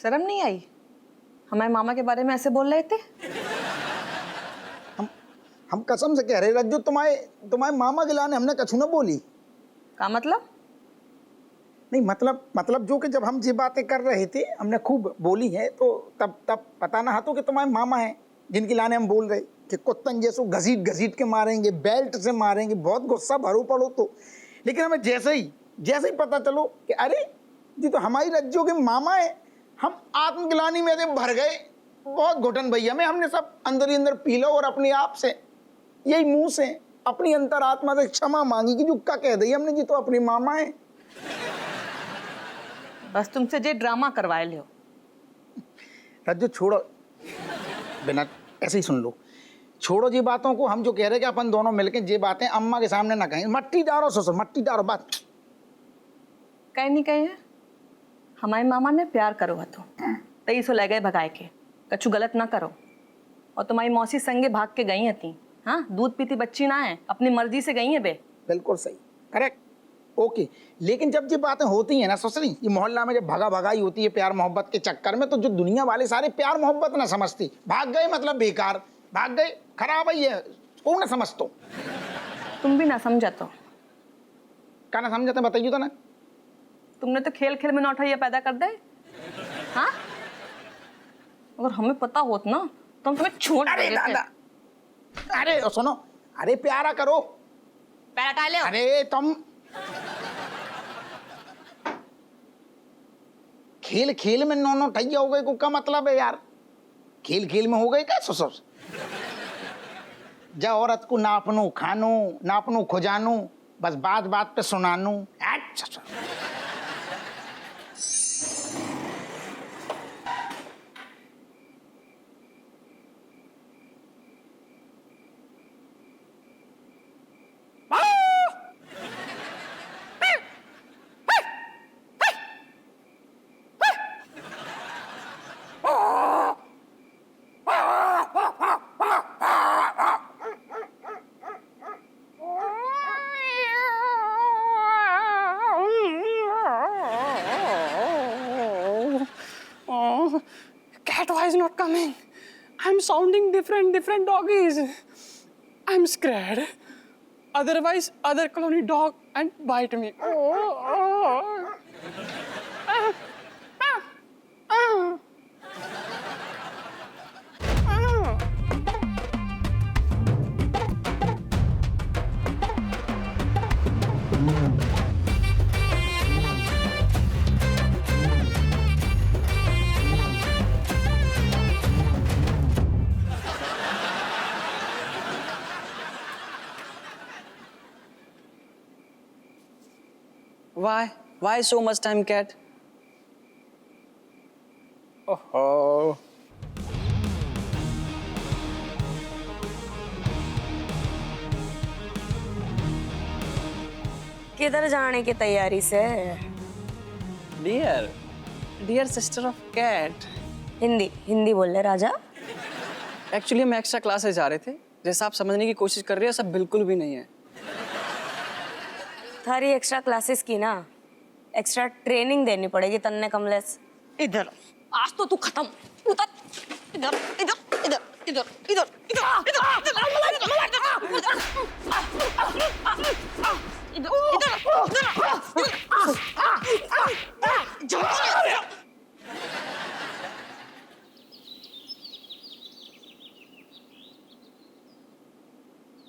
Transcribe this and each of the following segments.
शर्म नहीं आई? हमारे मामा के बारे में ऐसे बोल रहे थे। हम कसम से कह रहे रज्जू, तुम्हारे मामा के लाने हमने कछु ना बोली। का मतलब? नहीं मतलब जो कि जब हम ये बातें कर रहे थे हमने खूब बोली है, तो तब पता ना तो कि तुम्हारे मामा हैं जिनकी लाने हम बोल रहे कि कुत्तन जैसो घसीट घसीट के मारेंगे, बेल्ट से मारेंगे, बहुत गुस्सा भरो पड़ो तो। लेकिन हमें जैसे ही पता चलो कि अरे जी तो हमारी रज्जू के मामा है, हम आत्मग्लानि में से भर गए। बहुत घुटन भैया में हमने सब अंदर ही अंदर पी लो और अपने आप से यही मुंह से अपनी अंतरात्मा से क्षमा मांगी कि जो का कह दी हमने जी तो अपनी मामा है। बस तुमसे जे ड्रामा करवाए लियो। रज्जू छोड़ो, बिना ऐसे ही सुन लो, छोड़ो जी बातों को। हम जो कह रहे कि अपन दोनों मिलकर ये बातें अम्मा के सामने ना कहें। मट्टी डालो ससुर, मट्टी डालो। बात कहीं नहीं कहीं है, हमारे मामा ने प्यार करो हतो तई सो ले गए भगाए के। कछु गलत ना करो। और तुम्हारी मौसी संगे भाग के गई हती। हाँ, दूध पीती बच्ची ना है, अपनी मर्जी से गई है बे। बिल्कुल सही, करेक्ट, ओके। लेकिन जब ये बातें होती हैं ना ससुरी, ये मोहल्ला में जब भगाई होती है प्यार मोहब्बत के चक्कर में, तो जो दुनिया वाले सारे प्यार मोहब्बत ना समझती, भाग गए मतलब बेकार, भाग गए खराब ही है, कौन ना समझतो। तुम भी ना समझा तो क्या ना समझते बताइए तो ना। तुमने तो खेल खेल में नौटैया पैदा कर दे। हाँ, अगर हमें पता होत ना तो हम तुम्हें छोड़ अरे देते। दादा, अरे सुनो, अरे प्यारा करो, पैर हटा ले। अरे तुम खेल खेल में नौ ठैया हो गए को क्या मतलब है यार? खेल खेल में हो गए क्या ससुर? जा औरत को ना अपनो खानो ना अपनो खुजानो, बस बात बात पे सुनानो। ससुर Cat is not coming. I'm sounding different doggies. I'm scared. Otherwise, other colony dog and bite me. Why? Why so much time, cat? Oh. किधर जाने की तैयारी से? Dear sister of cat. Hindi बोल ले राजा। एक्चुअली हम एक्स्ट्रा क्लासेस जा रहे थे, जैसा आप समझने की कोशिश कर रहे हैं सब बिल्कुल भी नहीं है। थारी एक्स्ट्रा क्लासेस की ना एक्स्ट्रा ट्रेनिंग देनी पड़ेगी तन्ने कमलेश। इधर आज तो तू खत्म। उतर इधर इधर इधर इधर इधर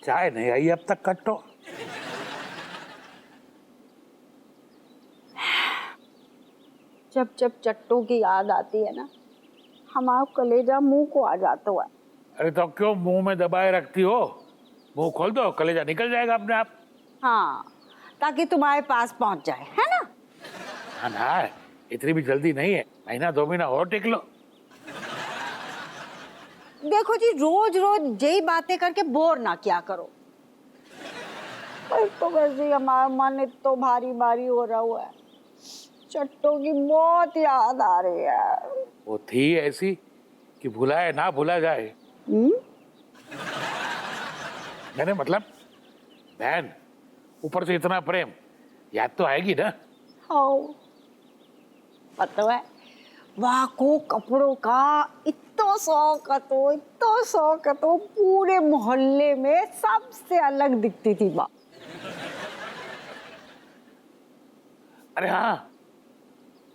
चाय नहीं आई अब तक कट्टो। जब चट्टू की याद आती है ना, हमारा कलेजा मुंह को आ जाता है। अरे तो क्यों मुंह में दबाए रखती हो? मुंह खोल दो, कलेजा निकल जाएगा अपने आप। हाँ, ताकि तुम्हारे पास पहुंच जाए, है ना? हाँ ना, इतनी भी जल्दी नहीं है, महीना 2 महीना और टिक लो। देखो जी, रोज रोज यही बातें करके बोर ना किया करो। पर तो वैसे हमारा मन इतना भारी भारी हो रहा हुआ है, चट्टू की बहुत याद आ रही है। वो थी ऐसी कि भुलाए ना भुला जाए। मैंने मतलब बहन, ऊपर से इतना प्रेम, याद तो आएगी ना? हाँ, पता है, वाह को कपड़ों का इतना शौक तो पूरे मोहल्ले में सबसे अलग दिखती थी वाह। अरे हाँ,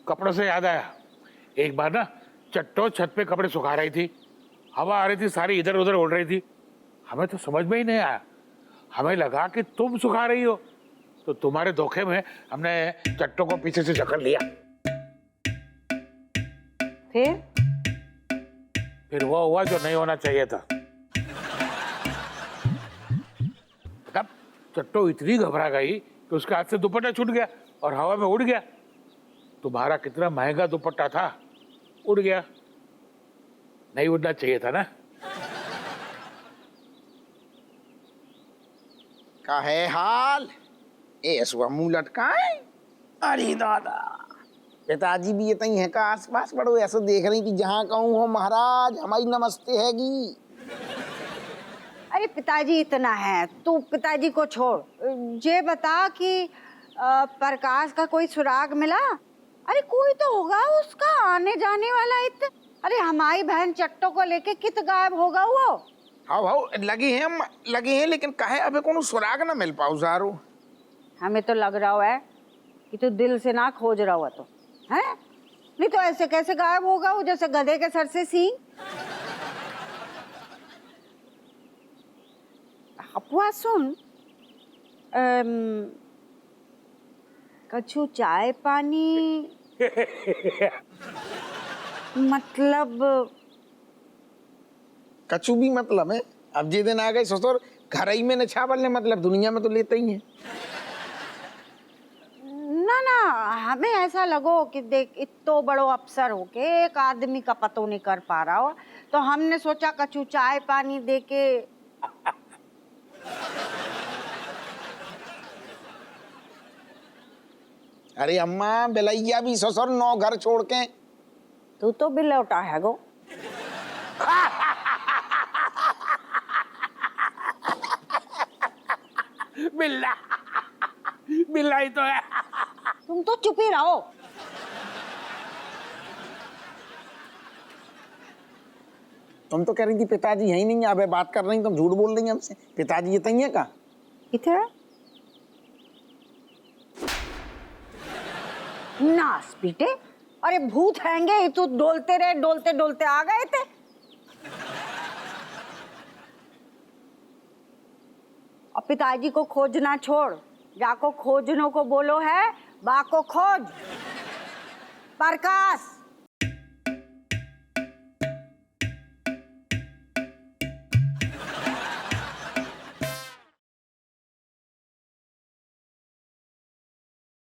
कपड़ों से याद आया, एक बार ना चट्टो छत पे कपड़े सुखा रही थी, हवा आ रही थी, सारी इधर उधर उड़ रही थी। हमें तो समझ में ही नहीं आया, हमें लगा कि तुम सुखा रही हो, तो तुम्हारे धोखे में हमने चट्टो को पीछे से जकड़ लिया। फिर वो हुआ जो नहीं होना चाहिए था। तब चट्टो इतनी घबरा गई कि उसके हाथ से दुपट्टा छूट गया और हवा में उड़ गया। तुम्हारा कितना महंगा दुपट्टा था, उड़ गया। नहीं उड़ना चाहिए था ना। का है हाल? ऐसा मुंह लटकाए? अरे दादा, पिताजी भी इतनी है का आसपास बड़ो ऐसा देख रही कि जहाँ कहूँ हो महाराज हमारी नमस्ते हैगी। अरे पिताजी इतना है, तू पिताजी को छोड़, ये बता कि प्रकाश का कोई सुराग मिला? अरे कोई तो होगा उसका आने जाने वाला अरे हमारी बहन चट्टो को लेके कित गायब होगा वो? हाँ लगे हैं लेकिन काहे अबे कोनो सुराग ना मिल पाऊ जारू। हमें तो लग रहा है कि तू दिल से ना खोज रहा हुआ तो है, नहीं तो ऐसे कैसे गायब होगा वो जैसे गधे के सर से सींग। अपुआ सुन, कछु चाय पानी मतलब कछु भी मतलब है। अब जे दिन आ गए ससुर घर ही में न छावल ने मतलब दुनिया में तो लेते ही हैं। ना हमें ऐसा लगो कि देख इतो बड़ो अफसर हो के एक आदमी का पतो नहीं कर पा रहा हो, तो हमने सोचा कछु चाय पानी दे के। अरे अम्मा बेलैया भी ससुर नौ घर छोड़ के। तू तो बिलौटा है गो। बिल्ला बिल्ला ही तो है। तुम तो चुप ही रहो। तुम तो कह रही थी पिताजी है ही नहीं, अब बात कर रही तुम झूठ बोल रही हमसे। पिताजी ये तही है का? इधर नास बेटे, अरे भूत हैंगे तू डोलते रहे, डोलते डोलते आ गए थे। और पिताजी को खोजना छोड़, जाको खोजनों को बोलो है बाको खोज। प्रकाश